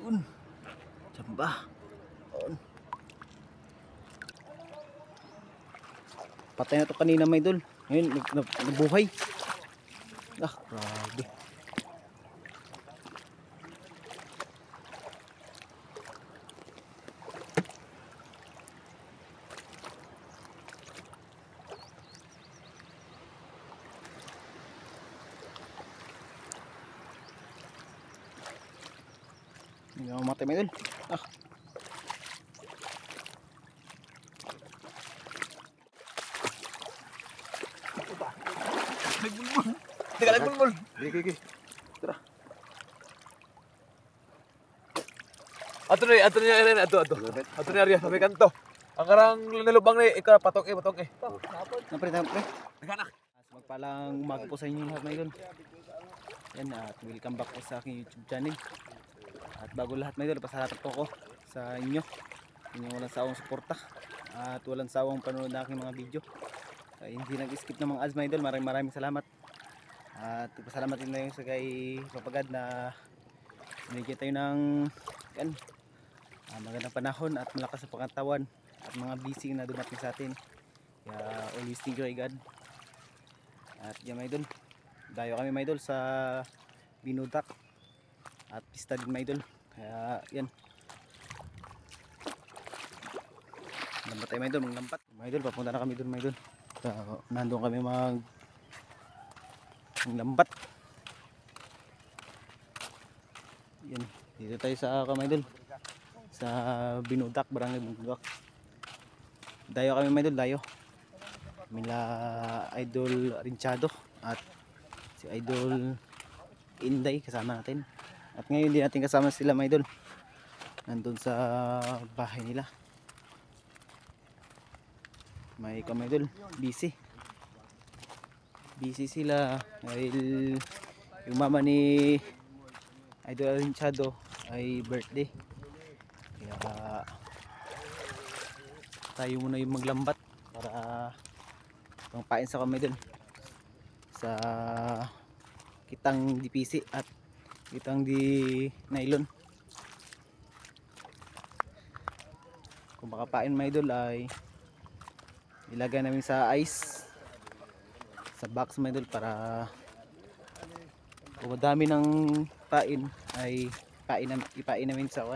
Un. Samba. On. Patay na to kanina may idol. Ngayon nabuhay. Ah, grabe. Hindi na mamatay may idol. Ah. Nagbulbul. Teka, nagbulbul. Gigi. Tara. Ato ni Arya, sabi kanto. Ang karang nilubang ni ika patok eh. Napre. Nagana. Magpalang umaga po sa inyo lahat mga idol. Yan at welcome back po sa aking YouTube channel. At bago lahat mga idol, pasalamat po ako sa inyo. Inyong walang sawang suporta at walang sawang panonood ng aking mga video. Hindi nag-skip ng mga ads mga idol. Maraming salamat. At pasalamat din na yung sa kay Papagad na binigyan tayo ng magandang panahon at malakas sa pangatawan at mga blessing na dumating sa atin. Kaya always thank you kay God. At yan mga idol, dayo kami mga idol sa Binudak at pista din mga idol. Kaya yan, lambat tayo mga idol, maglambat mga idol. Papunta na kami doon mga idol. Nandun kami maglambat. Yan, dito tayo sa mga idol, sa Binudak, Barangay Binudak. Dayo kami mga idol, dayo mila Idol Rinchado at si Idol Inday kasama natin. At ngayon hindi natin kasama sila mga idol, nandun sa bahay nila. May mga idol, busy sila dahil yung mama ni Idol Rinchado ay birthday. Kaya tayo muna yung maglambat para pangpain sa kamay dun sa kitang di PC at kitang di nylon. Kung makapain mga idol ay ilagay namin sa ice sa box mga idol para kung madami ng pain ay ipain namin sa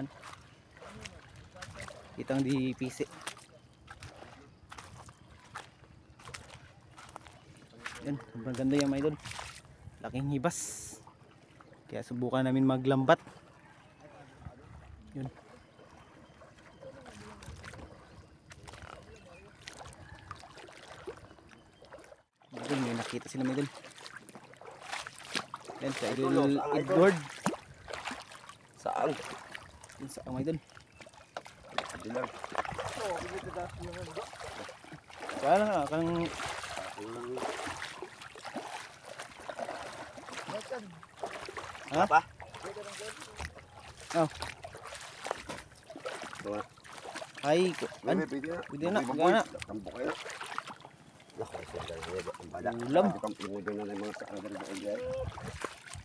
kitang di PC. Yan, sobrang ganda yung mga idol, laking hibas, kaya subukan namin maglambat. Yun, idol, may nakita sila mga idol. Yan, sa Idol Edward. Saan? Yan sa mga idol. Kaya lang kang ha? Pa? Oh. Ay, pwede na, gana. Ulam.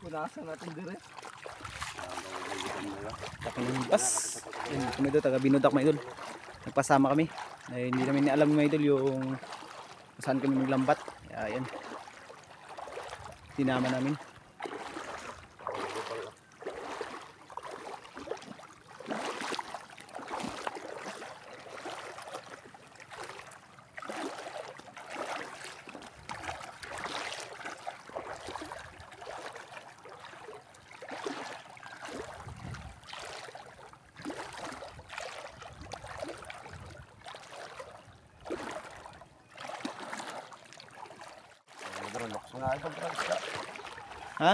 Punasan natin dire. Pakinimpas. Yan, kami doon, taga Binudak mga idol. Nagpasama kami. Ay, hindi namin alam mga idol yung saan kami maglambat. Kaya yan, tinama namin. Ha?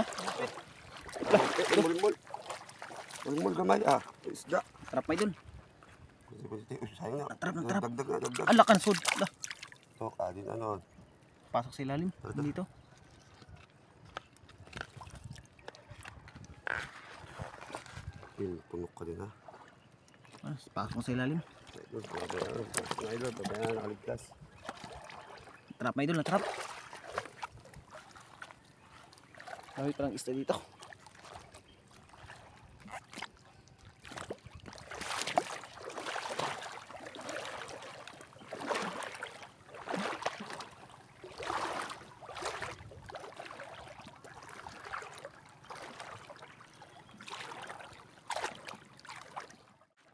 Mulmul gamay isda. Trap mga idol. Sayang nga. Trap. Dagdag. Alakan sud. Din ano. Pasok sa ilalim dito. Punok ka din ha. Pasok sa ilalim. Idol, pabayan nakaligtas. Trap mga idol, na trap. Dami palang isda dito.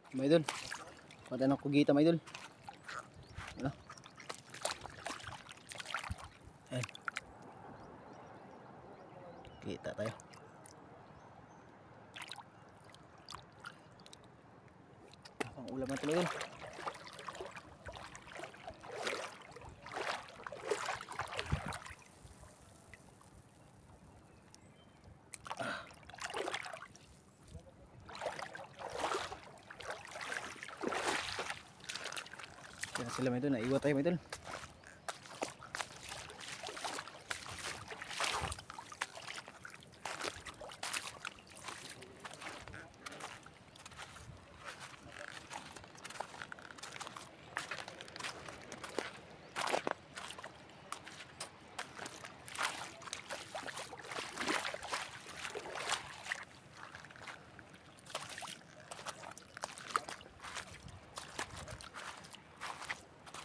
Mga idol. Kuha tayo ng kugita mga idol. Ano? Ayan. Kita tayo. Pang ulam na tuloy yun. Yan sila mga idol, naiwa tayo mga idol.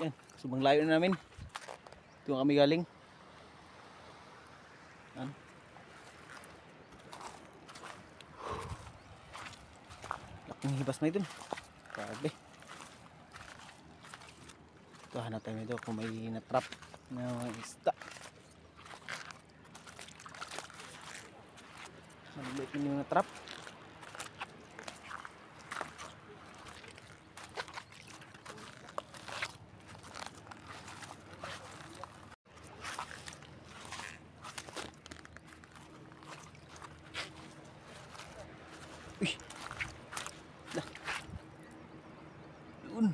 Yan, subang layo na namin. Ito kami galing. Yan. Laking hibas na ito. Grabe. Ito hanap tayo nito kung may na-trap na isda. Nagbuit na yung na-trap. Uy. Dah. Yun.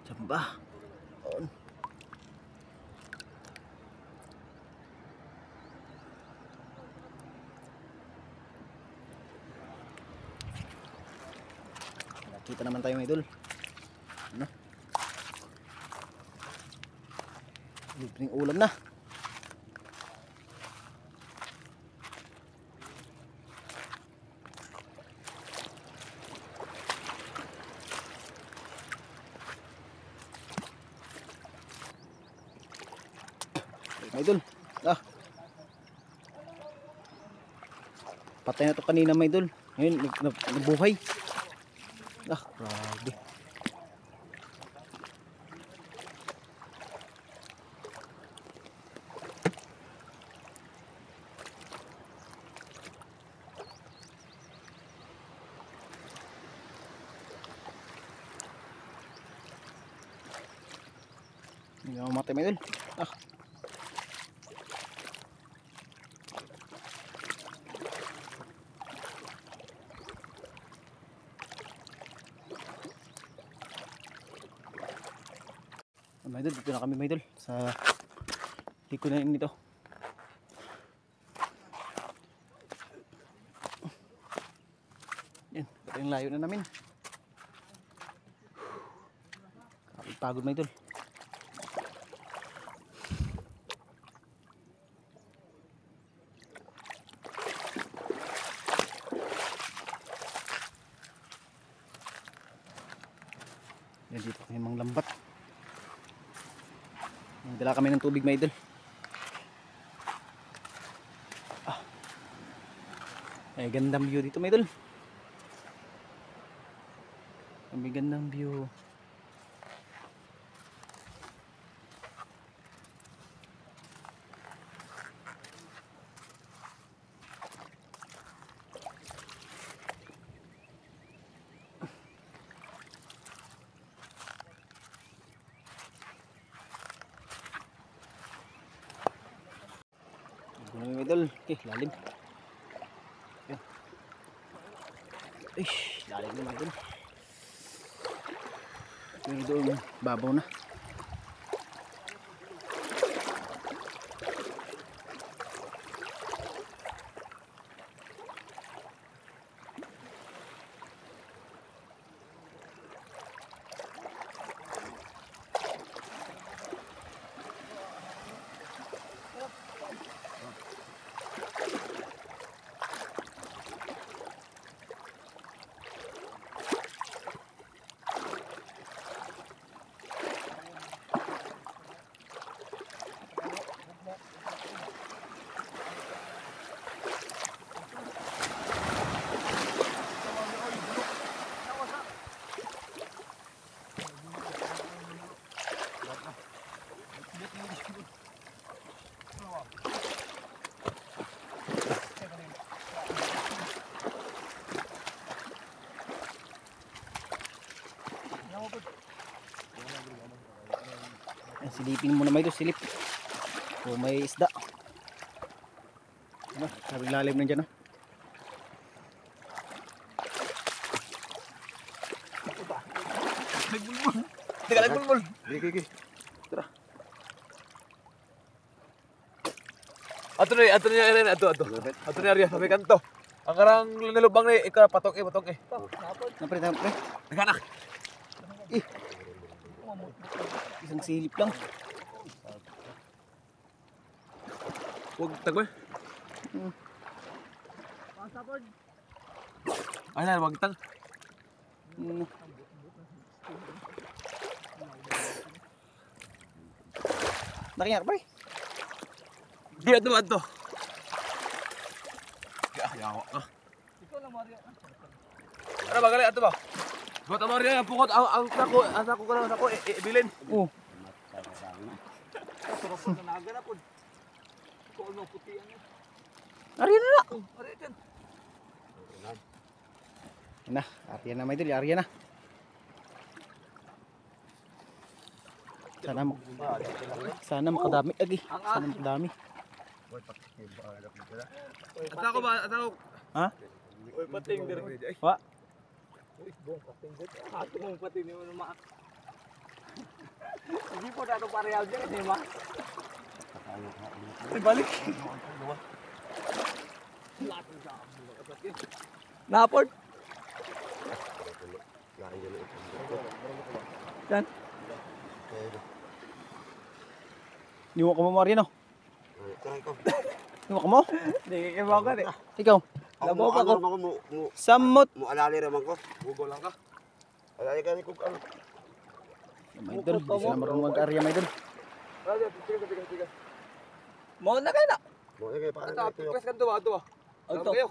Jamba. On. Nakita naman tayo mga idol. Ano? Libreng ulam na. Mga idol. Ah. Patay na to kanina mga idol. Ngayon nabuhay. Ah, grabe. Hindi na mamatay mga idol. Ah. Mga idol, dito na kami mga idol sa likunan nito. Yan, ito yung layo na namin. Pagod mga idol. Yan, dito kami mga lambat. Dala kami ng tubig mga idol. Ah. Ay gandang view dito mga idol. May gandang view. Mga idol, okay, lalim. Yan. Ay, lalim na mga idol. Yung idol, babaw na. Silipin muna may idol, silip. Kung may isda. Ano, sabi lalim na dyan, no? Nagbulbul. Teka, nagbulbul. Gigi. Ato na rin, ato. Ato na rin, sabi kanto. Ang karang nalubang ni, ikaw, patong eh. Napre, napre. Naghanak. Isang silip lang. Huwag tagwe. Ay na, wag tang. Hmm. Nakiyak pre. Di ato. Yawa ka. Ano ba gali ato ba? Buat amari ang pukot ang sako ka na bilin. Oh. Arya na na. Na, arya na may idol, arya na. Sana makadami lagi. Sana makadami. Atako ba? Atako. Ha? Oy, pating dire. Wa. Uy, bong pating dire. Ato mong pating ni mo ma. Hindi po dato pareal dire ni ma. Ay, balik. Naport. Yan. Niwa ka mo Maria no? Niwa ka mo? Hindi kay bagat eh. Ikaw. Labaw pa ko. Samot. Mo alali raman ko. Gugo lang ka. Alali ka ni kung ano. May idol, di sila marunong mag-arya may idol. Mo na kay na. Mo kay para Ato, press kan to ba? Ato. Ato. Kayo.